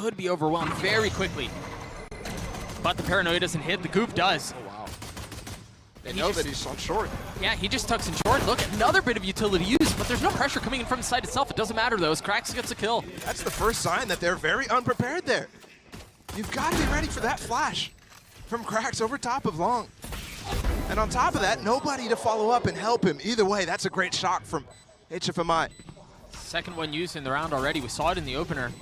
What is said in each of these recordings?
could be overwhelmed very quickly. But the paranoia doesn't hit, the goop does. Oh, wow. They know that he's on short. Yeah, he just tucks in short. Look, another bit of utility use, but there's no pressure coming in from the side itself. It doesn't matter though, as Krax gets a kill. That's the first sign that they're very unprepared there. You've got to be ready for that flash from Krax over top of Long. And on top of that, nobody to follow up and help him. Either way, that's a great shot from HFMI. Second one used in the round already. We saw it in the opener.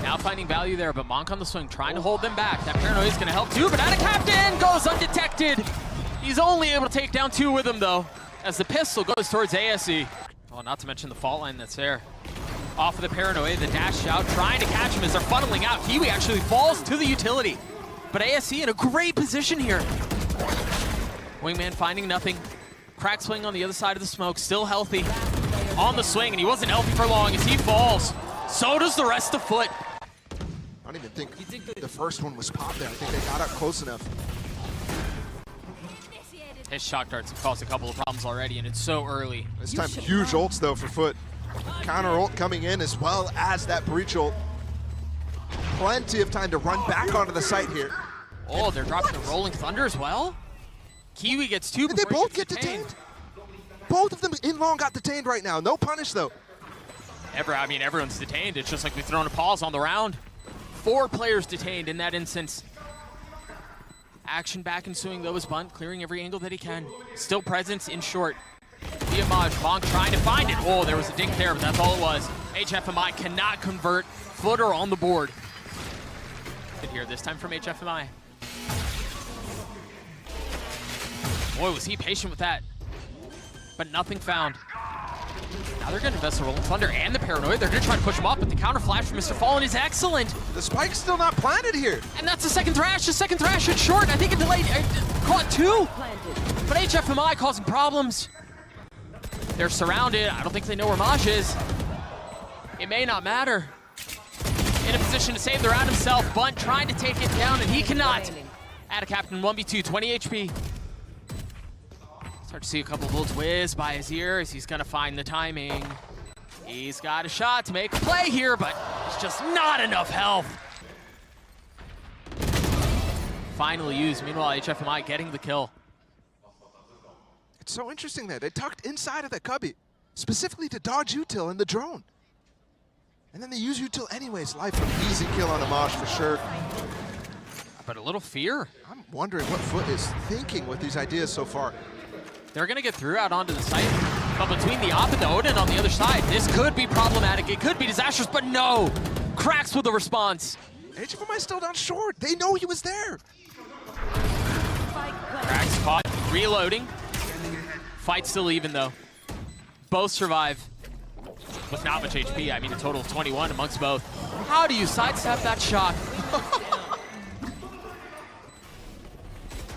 Now finding value there, but Monk on the swing, trying to hold them back. That paranoia is going to help too, but out of Captain goes undetected. He's only able to take down 2 with him though, as the pistol goes towards ASE. Oh, not to mention the fault line that's there. Off of the paranoia, the dash out, trying to catch him as they're funneling out. Kiwi actually falls to the utility, but ASE in a great position here. Wingman finding nothing. Crack swing on the other side of the smoke, still healthy. On the swing, and he wasn't healthy for long as he falls. So does the rest of FUT. I don't even think the first one was popped there. I think they got up close enough. His shock darts have caused a couple of problems already, and it's so early. This time, huge ults though for FUT. Counter ult coming in as well as that breach ult. Plenty of time to run back onto the site here. Oh, they're dropping the Rolling Thunder as well? Kiwi gets 2 Did they both get detained? Both of them in long got detained right now. No punish though. I mean, everyone's detained. It's just like we've thrown a pause on the round. 4 players detained in that instance. Action back ensuing though as Bunt, clearing every angle that he can. Still presence in short. Diamage, Monk trying to find it. Oh, there was a dink there, but that's all it was. HFMI cannot convert. Footer on the board. Good here this time from HFMI. Boy, was he patient with that. But nothing found. Now they're going to invest the Rolling Thunder and the Paranoia. They're going to try to push him up, but the counter flash from Mr. Fallen is excellent. The spike's still not planted here. And that's the second thrash. The second thrash is short. I think it delayed. Caught 2. But HFMI causing problems. They're surrounded. I don't think they know where Maj is. It may not matter. In a position to save the round himself. Bunt trying to take it down, and he cannot. Add a Captain 1v2, 20 HP. Start to see a couple of bullets whiz by his ears. He's gonna find the timing. He's got a shot to make a play here, but it's just not enough health. Finally used. Meanwhile, HFMI getting the kill. It's so interesting there. They tucked inside of that cubby, specifically to dodge util and the drone. And then they use util anyways. Life an easy kill on Amash for sure. But a little fear. I'm wondering what FUT is thinking with these ideas so far. They're going to get through out onto the site. But between the op and the Odin on the other side, this could be problematic. It could be disastrous, but no. Cracks with the response. HFMI still down short. They know he was there. Cracks caught, reloading. Fight still even though. Both survive with not much HP. I mean, a total of 21 amongst both. How do you sidestep that shot?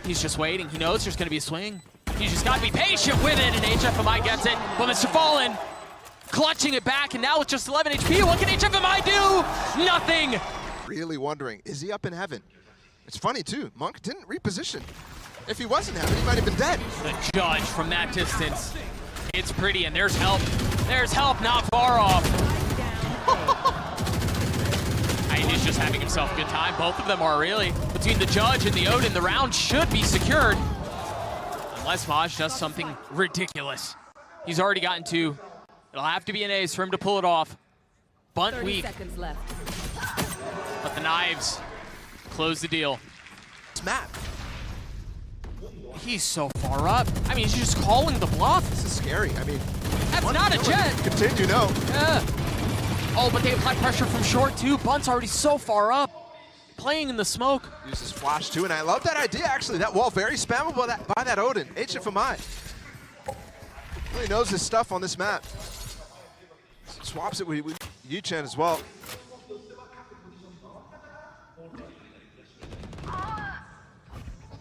He's just waiting. He knows there's going to be a swing. You just got to be patient with it, and HFMI gets it. But Mr. Fallen clutching it back, and now with just 11 HP, what can HFMI do? Nothing! Really wondering, is he up in heaven? It's funny, too. Monk didn't reposition. If he was in heaven, he might have been dead. The judge from that distance. It's pretty, and there's help. There's help not far off. He's just having himself a good time. Both of them are really. Between the judge and the Odin, the round should be secured. Unless Maj does something ridiculous. He's already gotten 2. It'll have to be an ace for him to pull it off. Bunt weak. But the knives close the deal. It's Matt. He's so far up. I mean, he's just calling the bluff. This is scary. I mean, that's not a jet. Continue, no. Yeah. Oh, but they apply pressure from short too. Bunt's already so far up. Playing in the smoke. Uses flash too, and I love that idea actually. That wall very spammable by that Odin. HFMI really knows his stuff on this map. Swaps it with Yu-Chen as well.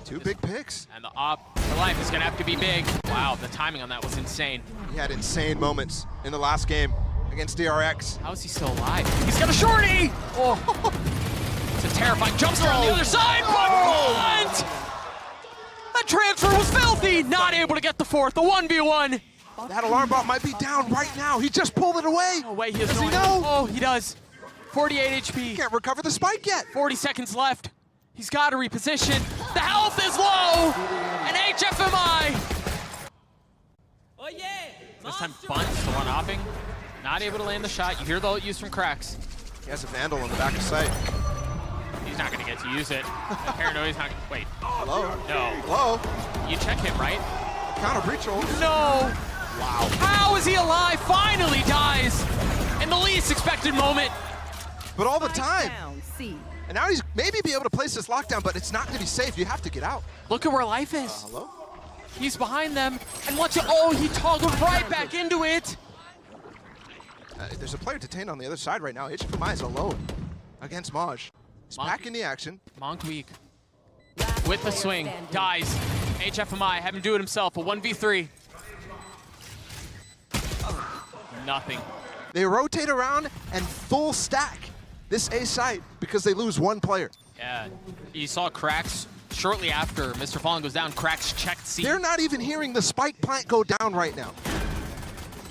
Two big picks. And the op for life is gonna have to be big. Wow, the timing on that was insane. He had insane moments in the last game against DRX. How is he still alive? He's got a shorty! Oh. It's a terrifying jumps around the other side, but Bunt! That transfer was filthy! Not able to get the 4th, the 1v1. That alarm bot might be down right now. He just pulled it away. No way he is. Does he know? Oh, he does. 48 HP. Can't recover the spike yet. 40 seconds left. He's got to reposition. The health is low. And HFMI. This time bunts the one hopping. Not able to land the shot. You hear the ult use from Cracks. He has a Vandal on the back of sight. He's not going to get to use it. Paranoia's not. Wait. Hello? No. Hello? You check him, right? Counter breach ult. No. Wow. How is he alive? Finally dies in the least expected moment. But all the time. And now he's maybe be able to place this lockdown, but it's not going to be safe. You have to get out. Look at where life is. Hello? He's behind them. And watch it. Oh, he toggled right back into it. There's a player detained on the other side right now. HFMI is alone against Maj. He's back in the action. Monk weak. With the swing. Dies. HFMI having to do it himself. A 1v3. Nothing. They rotate around and full stack this A site because they lose one player. Yeah. You saw Cracks shortly after Mr. Fallen goes down. Cracks checked C. They're not even hearing the spike plant go down right now.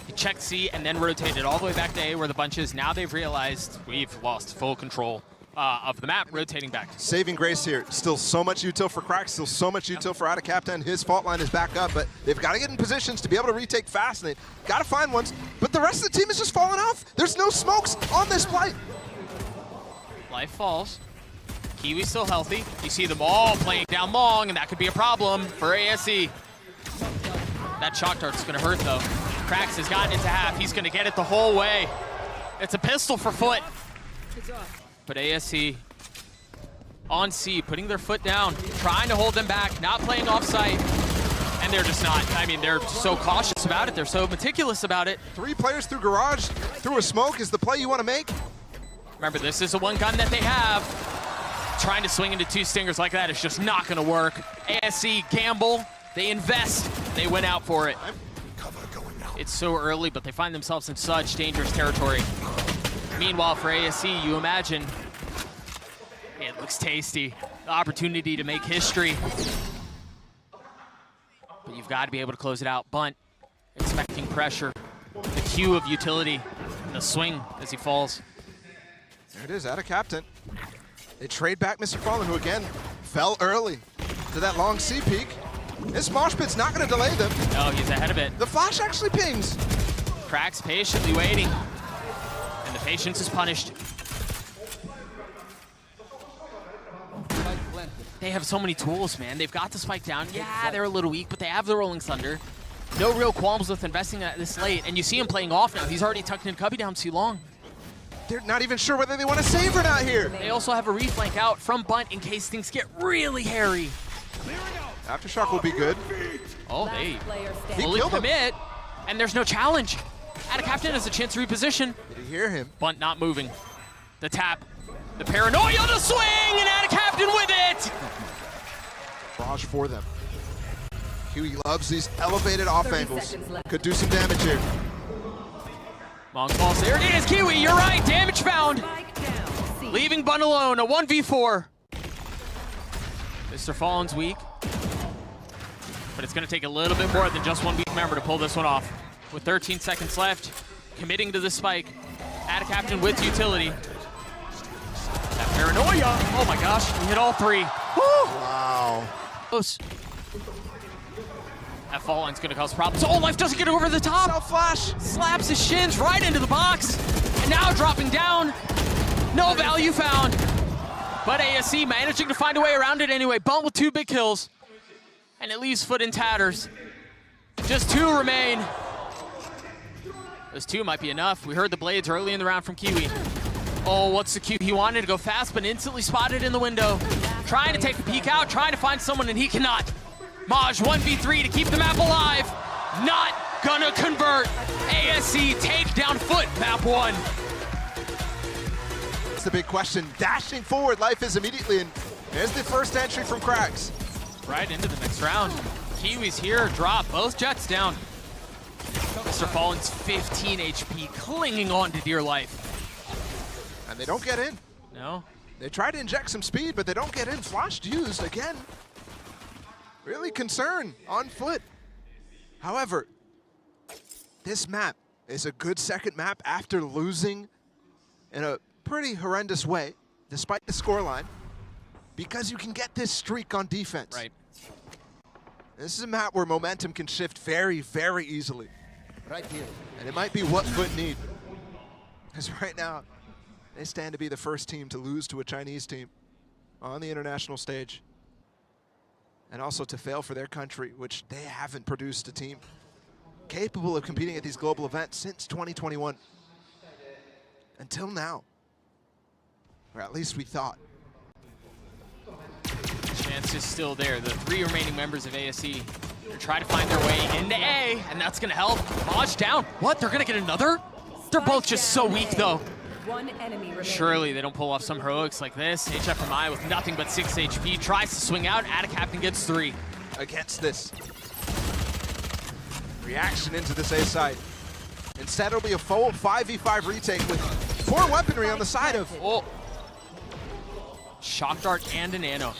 He checked C and then rotated all the way back to A where the bunch is. Now they've realized we've lost full control of the map, rotating back. Saving grace here. Still so much util for Cracks, still so much util for Out of Captain. His fault line is back up, but they've got to get in positions to be able to retake fast, and they've got to find ones. But the rest of the team is just falling off. There's no smokes on this play. Life falls. Kiwi's still healthy. You see them all playing down long, and that could be a problem for ASE. That shock dart's going to hurt, though. Cracks has gotten into half. He's going to get it the whole way. It's a pistol for FUT. But ASE on C, putting their foot down, trying to hold them back, not playing off-site. And they're just not. I mean, they're so cautious about it. They're so meticulous about it. 3 players through garage, through a smoke is the play you want to make. Remember, this is the one gun that they have. Trying to swing into 2 stingers like that is just not going to work. ASE gamble, they invest, they went out for it. It's so early, but they find themselves in such dangerous territory. Meanwhile, for ASE, you imagine, it looks tasty. The opportunity to make history. But you've got to be able to close it out. Bunt, expecting pressure. The cue of utility, and the swing as he falls. There it is, Out of Captain. They trade back Mr. Fallen, who again fell early to that long C peak. This mosh pit's not going to delay them. No, he's ahead of it. The flash actually pings. Cracks patiently waiting. And the patience is punished. They have so many tools, man. They've got the spike down. Yeah, they're a little weak, but they have the rolling thunder. No real qualms with investing at this late. And you see him playing off now. He's already tucked in Cubby down too long. They're not even sure whether they want to save or not here. They also have a reflank out from Bunt in case things get really hairy. Aftershock will be good. Oh, they He fully killed him. commit, and there's no challenge. Out of Captain has a chance to reposition. Did you hear him? Bunt not moving. The tap, the paranoia, the swing, and Out of Captain with it! Barrage for them. Huey loves these elevated off angles. Could do some damage here. Long falls. There it is, Kiwi, you're right. Damage found. Leaving Bunt alone, a 1v4. Mr. Fallen's weak. But it's going to take a little bit more than just one weak member to pull this one off. With 13 seconds left, committing to the spike. Out of Captain with utility. That paranoia. Oh my gosh, we hit all 3. Woo! Wow. Close. That fall line's going to cause problems. Oh, Life doesn't get over the top. Self flash. Slaps his shins right into the box. And now dropping down. No value found. But ASE managing to find a way around it anyway. Bunt with 2 big kills. And it leaves FUT in tatters. Just 2 remain. Those 2 might be enough. We heard the blades early in the round from Kiwi. Oh, what's the cue? He wanted to go fast, but instantly spotted in the window. Trying to take a peek out, trying to find someone, and he cannot. Maj 1v3 to keep the map alive. Not gonna convert. ASE take down FUT, map 1. That's the big question. Dashing forward, Life is immediately, and there's the first entry from Cracks. Right into the next round. Kiwis here, drop both jets down. Mr. Fallen's 15 HP, clinging on to dear life. And they don't get in. No. They try to inject some speed, but they don't get in. Flashed used again. Really concern on FUT. However, this map is a good second map after losing in a pretty horrendous way, despite the scoreline, because you can get this streak on defense. Right. This is a map where momentum can shift very, very easily. Right here. And it might be what FUT need. Because right now, they stand to be the first team to lose to a Chinese team on the international stage. And also to fail for their country, which they haven't produced a team capable of competing at these global events since 2021. Until now. Or at least we thought. Chance is still there. The 3 remaining members of ASE are trying to find their way into A, and that's going to help. Maj down. What? They're going to get another? They're both just so weak, though. One enemy remaining. Surely they don't pull off some heroics like this. HFMI with nothing but 6 HP tries to swing out. Atacaptain gets 3. Against this. Reaction into this A side. Instead, it'll be a full 5v5 retake with 4 weaponry on the side of. Oh. Shock dart and a nano.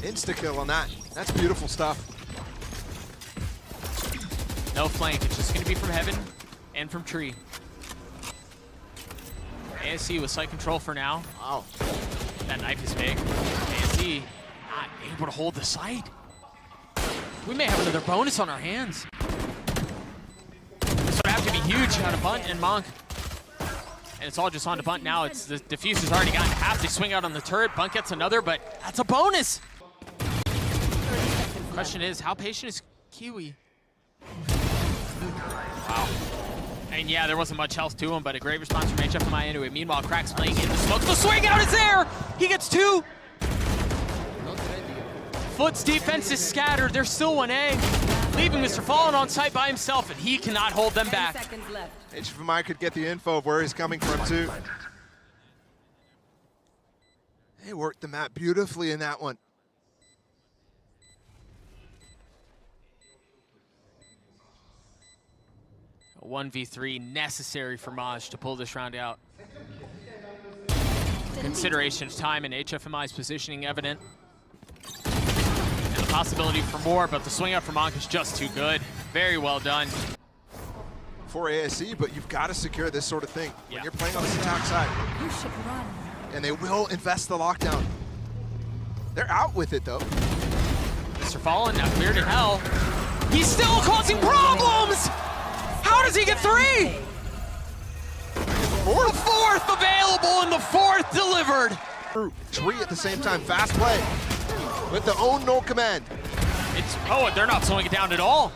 Insta-kill on that. That's beautiful stuff. No flank. It's just going to be from heaven and from tree. ASE with site control for now. Wow. That knife is big. ASE not able to hold the site. We may have another bonus on our hands. This would have to be huge out of Bunt and Monk. And it's all just on to Bunt now. It's the diffuser's already gotten half. They swing out on the turret. Bunt gets another, but that's a bonus. Question is, how patient is Kiwi? Wow. And yeah, there wasn't much health to him, but a great response from HFMI anyway. Meanwhile, Crack's playing in the smoke. The swing out is there! He gets 2! FUT's defense is scattered. They're still 1A. Leaving Mr. Fallen on site by himself, and he cannot hold them back. 10 seconds left. HFMI could get the info of where he's coming from, too. They worked the map beautifully in that one. A 1v3 necessary for Maj to pull this round out. Consideration of time and HFMI's positioning evident. And the possibility for more, but the swing out for Monk is just too good. Very well done. For ASE, but you've got to secure this sort of thing when Yeah. you're playing on this attack side. You should run. And they will invest the lockdown. They're out with it, though. Mr. Fallen now cleared in hell. He's still causing problems! How does he get 3? The 4th available and the 4th delivered. Tree at the same time, fast play. With the own null command. Oh, they're not slowing it down at all.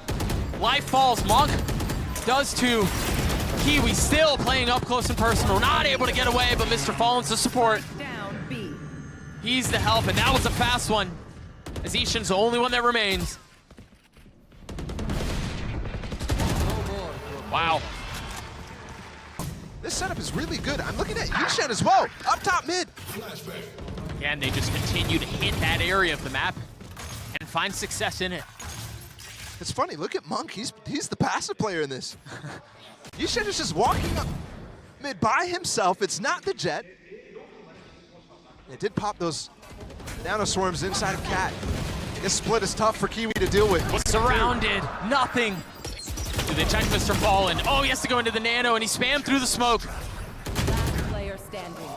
Life falls, Monk does too. Kiwi still playing up close and personal, not able to get away, but Mr. Fallen's the support. Down B. He's the help, and that was a fast one, as Ishan's the only one that remains. Wow. This setup is really good. I'm looking at Yushan as well, up top mid. Again, they just continue to hit that area of the map and find success in it. It's funny, look at Monk, he's the passive player in this. Yushan is just walking up mid by himself. It's not the Jet. It did pop those nano swarms inside of Cat. This split is tough for Kiwi to deal with. Surrounded, nothing. Do they check Mr. Fallen? Oh, he has to go into the nano, and he spammed through the smoke. Last player standing.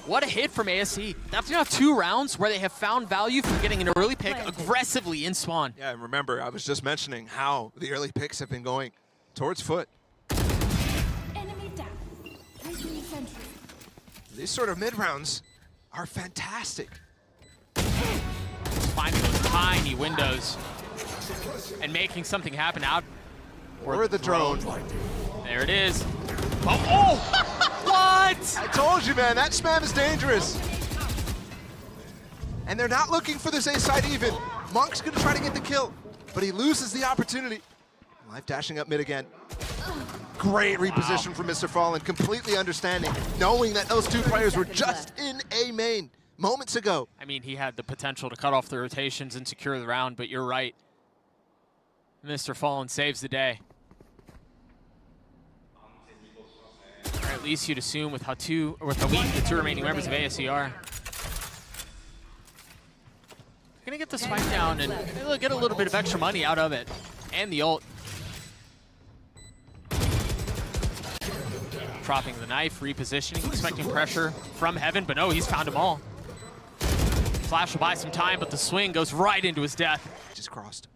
What a hit from ASE. That's now 2 rounds where they have found value from getting an early pick aggressively in spawn. Yeah, and remember, I was just mentioning how the early picks have been going towards FUT. Enemy down. Placing sentry. These sort of mid rounds are fantastic. Finding those tiny windows and making something happen out. Or the drone. There it is. Oh! What? I told you, man, that spam is dangerous. And they're not looking for this A side even. Monk's gonna try to get the kill, but he loses the opportunity. Life dashing up mid again. Great reposition from Mr. Fallen, completely understanding, knowing that those 2 players were just in A main moments ago. I mean, he had the potential to cut off the rotations and secure the round, but you're right. Mr. Fallen saves the day. Or at least you'd assume with how weak the 2 remaining members of ASE are. They're gonna get the spike down and they'll get a little bit of extra money out of it. And the ult. dropping the knife, repositioning, expecting pressure from Heaven, but no, he's found them all. Flash will buy some time, but the swing goes right into his death. Just crossed.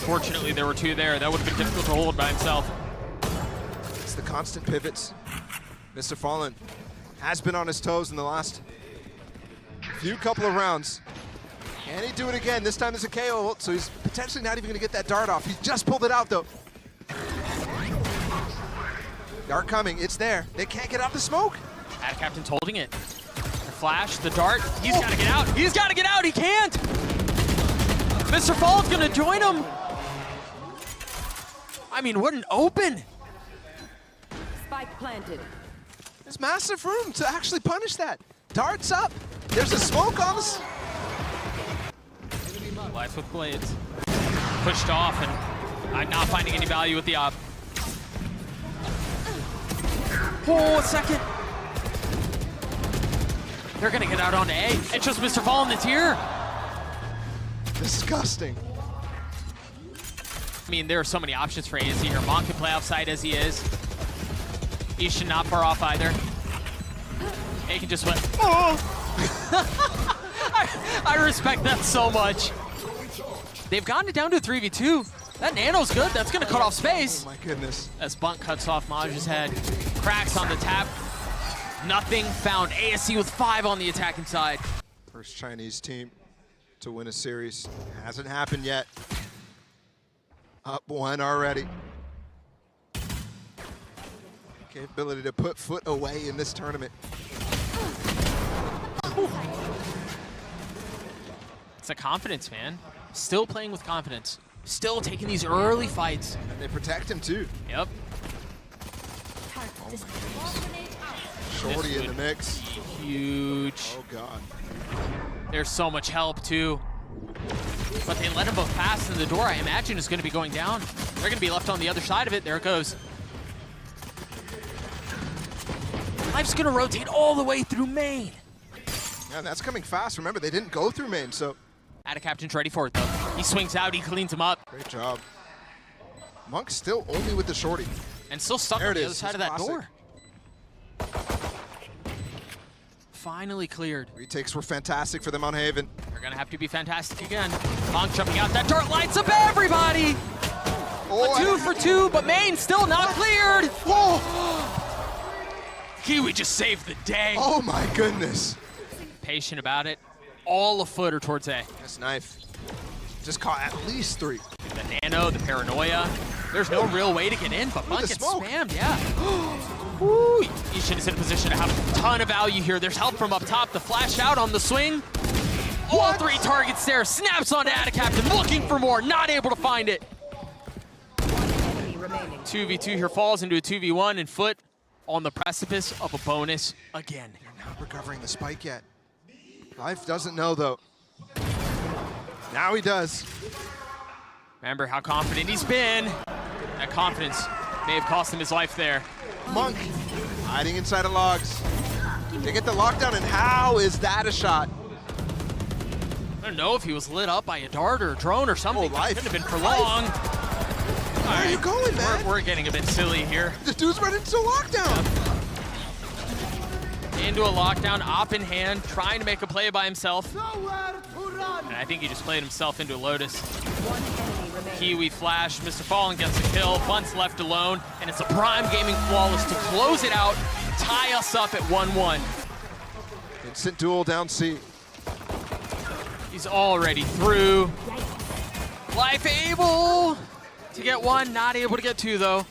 Fortunately, there were two there. That would have been difficult to hold by himself. It's the constant pivots. Mr. Fallen has been on his toes in the last couple of rounds. Can he do it again? This time there's a KO ult, so he's potentially not even going to get that dart off. He just pulled it out, though. Dart coming. It's there. They can't get out the smoke. Captain's holding it. The flash, the dart. He's got to get out. He's got to get out. He can't. Mr. Fallen's going to join him. I mean, what an open. Spike planted. There's massive room to actually punish that. Darts up. There's a smoke on this. Life with blades. Pushed off, and I'm not finding any value with the op. Oh, a second. They're gonna get out onto A. It's just Mr. Fallen that's here. Disgusting. I mean, there are so many options for AZ here. Monk can play outside as he is. Ishin not far off either. A can just win. Oh! I respect that so much. They've gotten it down to a 3v2. That nano's good. That's going to cut off space. Oh my goodness. As Bunt cuts off Maj's head. Cracks on the tap. Nothing found. ASC with 5 on the attacking side. First Chinese team to win a series. Hasn't happened yet. Up 1 already. Capability to put foot away in this tournament. It's a confidence, man. Still playing with confidence. Still taking these early fights. And they protect him too. Yep. Shorty in the mix. Huge. Oh God. There's so much help too. But they let them both pass in the door. I imagine is going to be going down. They're going to be left on the other side of it. There it goes. Life's going to rotate all the way through main. Yeah, and that's coming fast. Remember, they didn't go through main, so. Captain's ready for it, though. He swings out. He cleans him up. Great job. Monk's still only with the shorty. And still stuck on the other side of that door. Finally cleared. Retakes were fantastic for them on Haven. They're going to have to be fantastic again. Monk jumping out. That dart lights up everybody. Oh, 2 for 2, but main still not cleared. Whoa. Kiwi just saved the day. Oh my goodness. Patient about it. All a footer towards A. This knife just caught at least 3. The nano, the paranoia. There's no real way to get in, but Bunt gets spammed, yeah. Woo! Ishin is in a position to have a ton of value here. There's help from up top. The flash out on the swing. All 3 targets there. Snaps onto Captain, looking for more. Not able to find it. 2v2 here falls into a 2v1, and FUT on the precipice of a bonus again. They're not recovering the spike yet. Life doesn't know, though. Now he does. Remember how confident he's been. That confidence may have cost him his life there. Monk hiding inside of logs. They get the lockdown, and how is that a shot? I don't know if he was lit up by a dart or a drone or something. Oh, Life. Couldn't have been for long. Where are you going, man? We're getting a bit silly here. The dude's running into a lockdown. Into a lockdown, op in hand, trying to make a play by himself. And I think he just played himself into a Lotus. Kiwi flash, Mr. Fallen gets a kill, Bunt's left alone, and it's a Prime Gaming Flawless to close it out, tie us up at 1-1. Instant duel down C. He's already through. Life able to get 1, not able to get 2 though.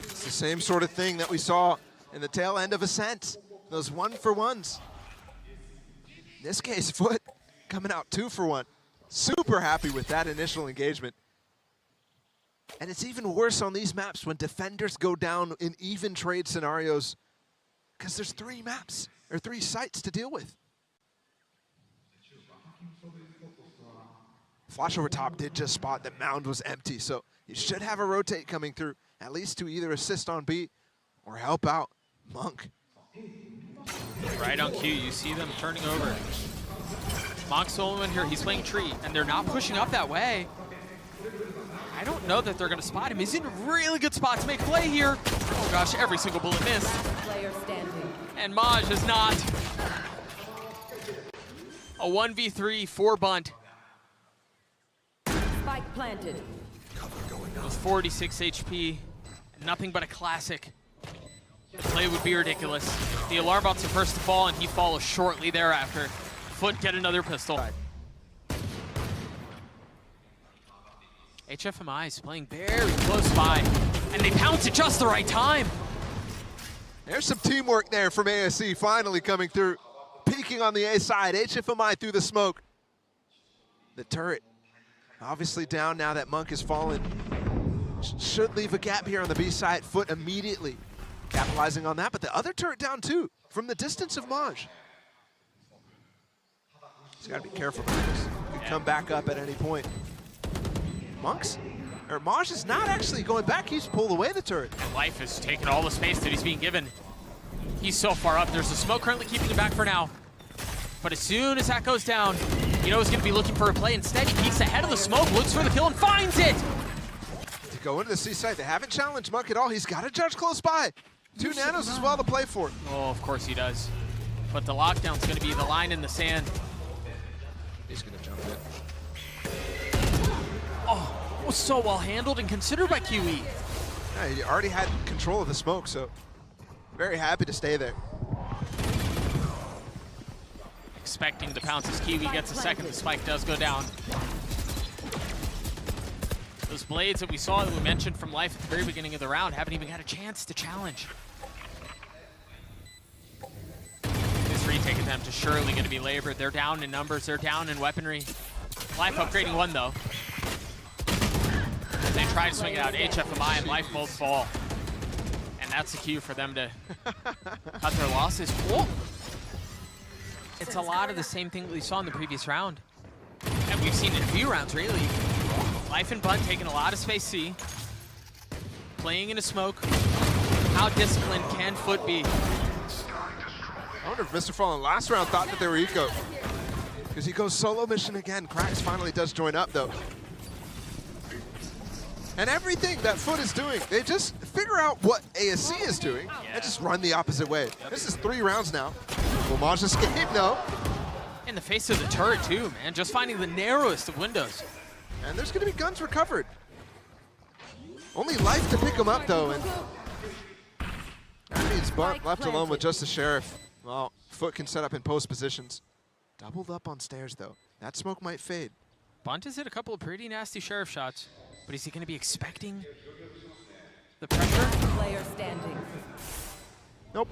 It's the same sort of thing that we saw in the tail end of Ascent. Those 1-for-1s. In this case, FUT coming out 2-for-1. Super happy with that initial engagement. And it's even worse on these maps when defenders go down in even trade scenarios because there's 3 maps or 3 sites to deal with. Flash over top did just spot that Mound was empty, so you should have a rotate coming through, at least to either assist on B or help out Monk. Right on cue, you see them turning over. Monk's solo in here, he's playing tree, and they're not pushing up that way. I don't know that they're going to spot him. He's in a really good spot to make a play here. Oh gosh, every single bullet missed. Player standing. And Maj is not. A 1v3 for Bunt. Spike planted. With 46 HP, and nothing but a classic. The play would be ridiculous. The alarm bots are first to fall, and he follows shortly thereafter. FUT get another pistol. HFMI is playing very close by, and they pounce at just the right time. There's some teamwork there from ASC finally coming through. Peeking on the A side, HFMI through the smoke. The turret obviously down now that Monk has fallen. Should leave a gap here on the B side. FUT immediately capitalizing on that, but the other turret down too from the distance of Maj. He's got to be careful about this. Could come back up at any point. Maj is not actually going back. He's pulled away the turret. And Life is taking all the space that he's being given. He's so far up. There's a smoke currently keeping him back for now. But as soon as that goes down, you know he's going to be looking for a play. Instead, he peeks ahead of the smoke, looks for the kill, and finds it! To go into the C side, they haven't challenged Monk at all. He's got a judge close by. 2 nanos as well to play for. Oh, of course he does. But the lockdown's going to be the line in the sand. He's going to jump it. Oh, was so well handled and considered by QE. Yeah, he already had control of the smoke, so very happy to stay there. Expecting the pounce as Kiwi gets a second, the spike does go down. Those blades that we saw that we mentioned from Life at the very beginning of the round haven't even had a chance to challenge. This retake attempt is surely going to be labored. They're down in numbers, they're down in weaponry. Life upgrading 1 though. They try to swing it out, HFMI and Life both fall. And that's the cue for them to cut their losses. Whoa. It's a lot of the same thing that we saw in the previous round. And we've seen in a few rounds, really. Life and Bunt taking a lot of space C. Playing in a smoke. How disciplined can FUT be? I wonder if Mr. Fallen last round thought that they were eco. Because he goes solo mission again. Krax finally does join up, though. And everything that FUT is doing, they just figure out what ASC is doing and just run the opposite way. This is 3 rounds now. Will Maj escape? No. In the face of the turret, too, man. Just finding the narrowest of windows. And there's going to be guns recovered. Only Life to pick him up, though. And that means Bunt left alone with just the Sheriff. Well, FUT can set up in post positions. Doubled up on stairs, though. That smoke might fade. Bunt has hit a couple of pretty nasty Sheriff shots. But is he going to be expecting the pressure? Player standing. Nope.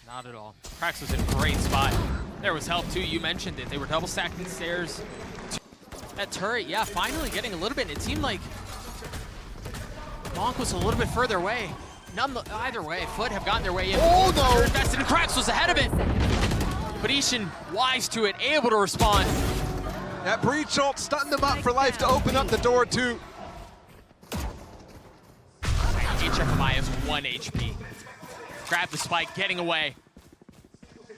Not at all. Krax was in a great spot. There was help too, you mentioned it. They were double stacking stairs. That turret, yeah, finally getting a little bit. It seemed like Monk was a little bit further away. Either way, FUT have gotten their way in. Oh no! Invested in Krax was ahead of it. But Ishin, wise to it, able to respond. That breach ult stunned them up for Life to open up the door too. HFMI has 1 HP. Grab the spike, getting away.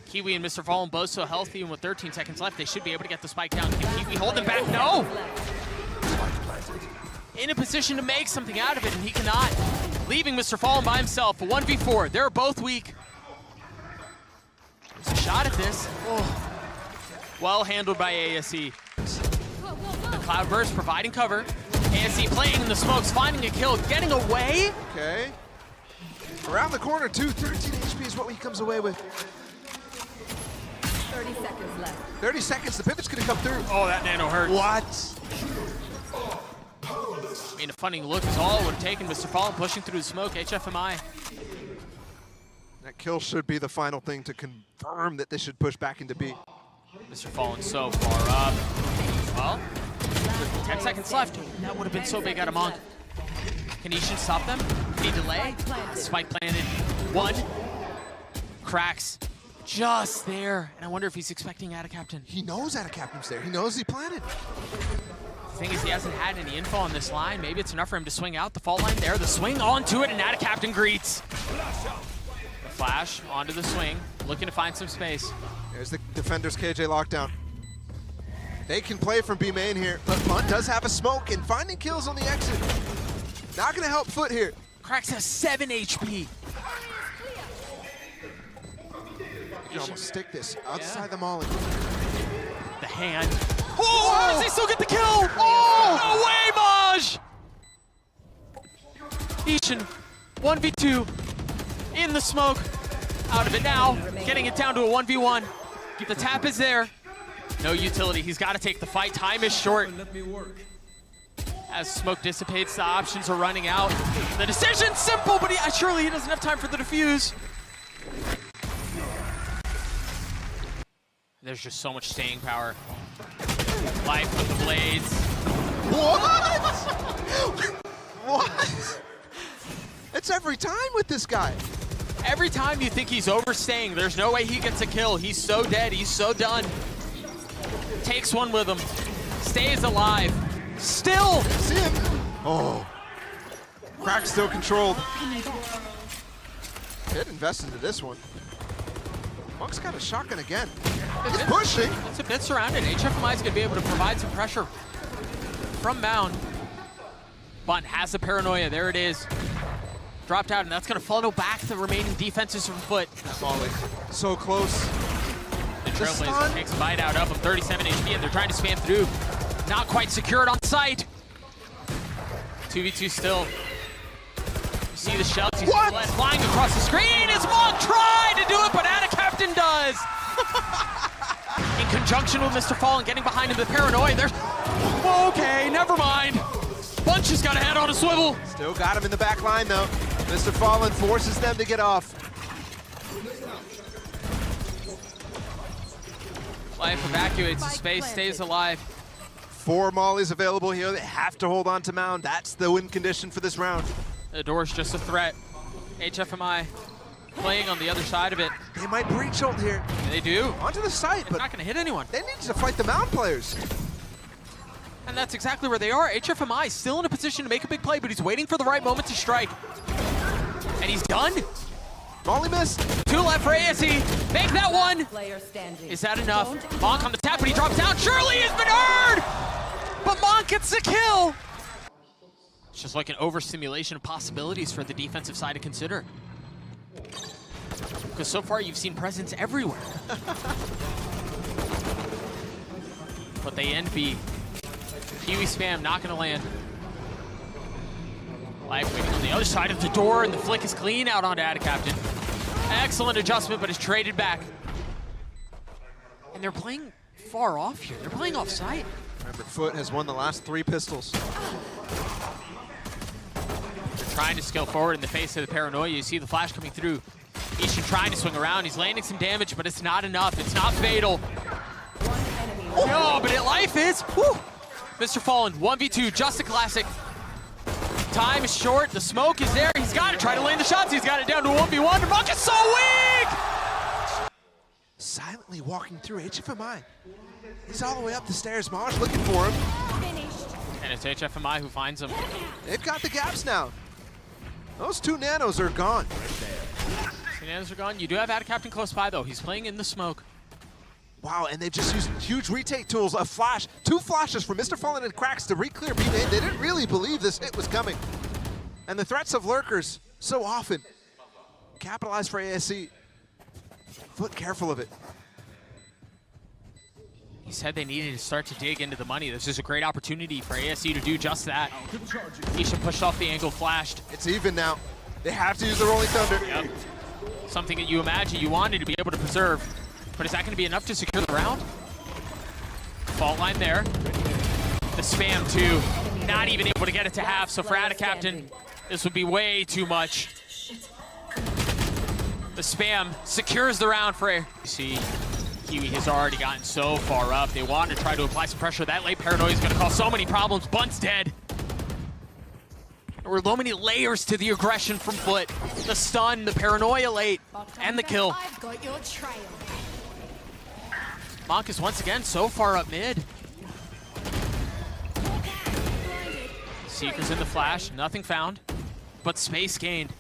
Kiwi and Mr. Fallen both so healthy, and with 13 seconds left, they should be able to get the spike down. Can Kiwi hold them back? No! In a position to make something out of it, and he cannot. Leaving Mr. Fallen by himself, a 1v4. They're both weak. There's a shot at this. Oh. Well handled by ASE. The Cloudburst providing cover. ASE playing in the smokes, finding a kill, getting away. Okay. Around the corner too, 13 HP is what he comes away with. 30 seconds left. 30 seconds, the pivot's gonna come through. Oh, that nano hurt. What? I mean, a funny look is all it would have taken. Mr. Fallen pushing through the smoke, HFMI. That kill should be the final thing to confirm that they should push back into B. Mr. Fallen so far up. Well, 10 seconds left. That would have been so big out of Monk. Can Ishin stop them? Can he delay? Spike planted. 1. Krax just there. And I wonder if he's expecting Ada Captain. He knows Ada Captain's there. He knows he planted. The thing is, he hasn't had any info on this line. Maybe it's enough for him to swing out the fault line there. The swing onto it, and Ada Captain greets. The flash onto the swing, looking to find some space. There's the defender's KJ lockdown. They can play from B main here, but Bunt does have a smoke and finding kills on the exit. Not gonna help FUT here. Krax has 7 HP. You can almost stick this outside the molly. The hand. Oh, how does he still get the kill? Oh, no way, Maj! Ishin, 1v2, in the smoke. Out of it now, getting it down to a 1v1. The tap is there. No utility, he's got to take the fight. Time is short. As smoke dissipates, the options are running out. The decision's simple, but surely he doesn't have time for the defuse. There's just so much staying power. Life with the blades. What? What? It's every time with this guy. Every time you think he's overstaying, there's no way he gets a kill. He's so dead, he's so done. Takes one with him, stays alive. Still! See him? Oh. Crack still controlled. Did invest into this one. Monk's got a shotgun again. He's pushing. It's a bit surrounded. HFMI is going to be able to provide some pressure from Mound. Bunt has the paranoia. There it is. Dropped out, and that's going to funnel back the remaining defenses from FUT. Molly. So close. The Trailblazer takes a bite out of him. 37 HP, and they're trying to spam through. Not quite secured on site. 2v2 still. You see the shells. He's flying across the screen. As Monk tried to do it, but Anna Captain does. In conjunction with Mr. Fallen getting behind him, the paranoia. There's. Okay, never mind. Bunch has got a head on a swivel. Still got him in the back line, though. Mr. Fallen forces them to get off. Life evacuates the space, stays alive. 4 mollies available here. They have to hold on to Mound. That's the win condition for this round. The door's just a threat. HFMI playing on the other side of it. They might breach ult here. They do. Onto the site, but Not going to hit anyone. they need to fight the Mound players. And that's exactly where they are. HFMI is still in a position to make a big play, but he's waiting for the right moment to strike. And he's done. Molly missed. 2 left for ASE. Make that one. Player standing. Is that enough? Monk on the tap, but he drops down. Surely has been earned! But Monk gets the kill. It's just like an overstimulation of possibilities for the defensive side to consider. Because so far you've seen presence everywhere. But they end B. Kiwi spam not gonna land. Life waiting on the other side of the door, and the flick is clean out onto Ada Captain. Excellent adjustment, but is traded back. And they're playing far off here. They're playing off site. Remember, FUT has won the last 3 pistols. They're trying to scale forward in the face of the paranoia. You see the flash coming through. Ishin trying to swing around. He's landing some damage, but it's not enough. It's not fatal. No, but life is. Whew. Mr. Fallen, 1v2, just a classic. Time is short. The smoke is there. He's got to try to land the shots. He's got it down to 1v1. The Monk is so weak! Silently walking through HFMI. He's all the way up the stairs. Maj looking for him. And it's HFMI who finds him. They've got the gaps now. Those 2 nanos are gone. 2 nanos are gone. You do have Ada Captain close by, though. He's playing in the smoke. Wow, and they just used huge retake tools, a flash, 2 flashes from Mr. Fallen and Cracks to re-clear B main. They didn't really believe this hit was coming. And the threats of lurkers so often capitalize for ASE. FUT careful of it. He said they needed to start to dig into the money. This is a great opportunity for ASE to do just that. Ishin pushed off the angle, flashed. It's even now. They have to use the Rolling Thunder. Yep. Something that you imagine you wanted to be able to preserve. But is that going to be enough to secure the round? Fault line there. The spam too. Not even able to get it to half. So for Ada Captain, this would be way too much. The spam secures the round for you see, Kiwi has already gotten so far up. They want to try to apply some pressure. That late paranoia is going to cause so many problems. Bunt's dead. There were so many layers to the aggression from FUT. The stun, the paranoia late, and the kill. I've got your trail. Monk is once again so far up mid. Seeker's in the flash, nothing found, but space gained.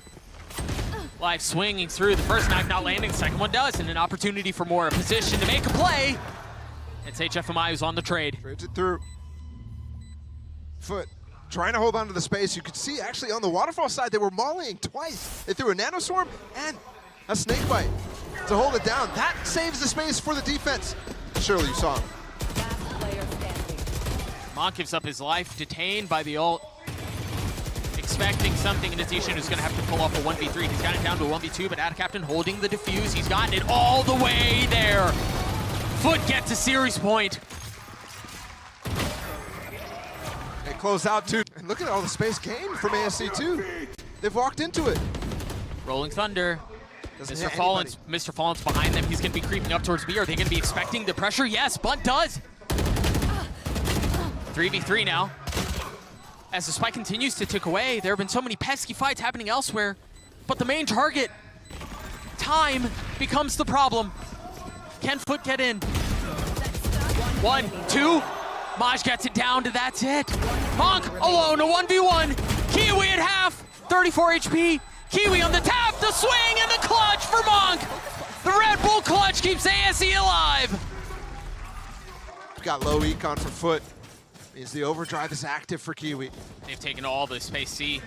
Life swinging through, the first mag not landing, the second one does, and an opportunity for more, a position to make a play. It's HFMI who's on the trade. Trades it through. FUT trying to hold on to the space. You could see actually on the waterfall side, they were mollying twice. They threw a nanoswarm and a snake bite to hold it down. That saves the space for the defense. Surely you saw him. Last player standing. Monk gives up his life, detained by the ult. Expecting something, and Atishan is gonna have to pull off a 1v3. He's got it down to a 1v2, but Captain holding the defuse. He's gotten it all the way there. FUT gets a series point. They close out too. And look at all the space gained from ASC too. They've walked into it. Rolling Thunder. Doesn't Mr. hit Fallen's behind them. He's gonna be creeping up towards B. Are they gonna be expecting the pressure? Yes, Bunt does. 3v3 now. As the spike continues to tick away, there have been so many pesky fights happening elsewhere, but the main target, time, becomes the problem. Can FUT get in? 1, 2, Maj gets it down to that's it. Monk alone, a 1v1. Kiwi at half, 34 HP. Kiwi on the tap, the swing, and the clutch for Monk. The Red Bull clutch keeps ASE alive. Got low econ for FUT. Means the overdrive is active for Kiwi. They've taken all the space C.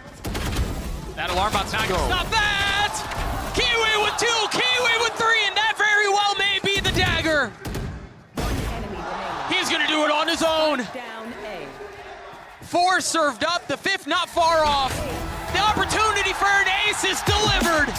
That alarm bot's not gonna stop that! Kiwi with 2, Kiwi with 3, and that very well may be the dagger. One enemy remaining. He's gonna do it on his own. Down A. 4 served up, the 5th not far off. The opportunity for an ace is delivered.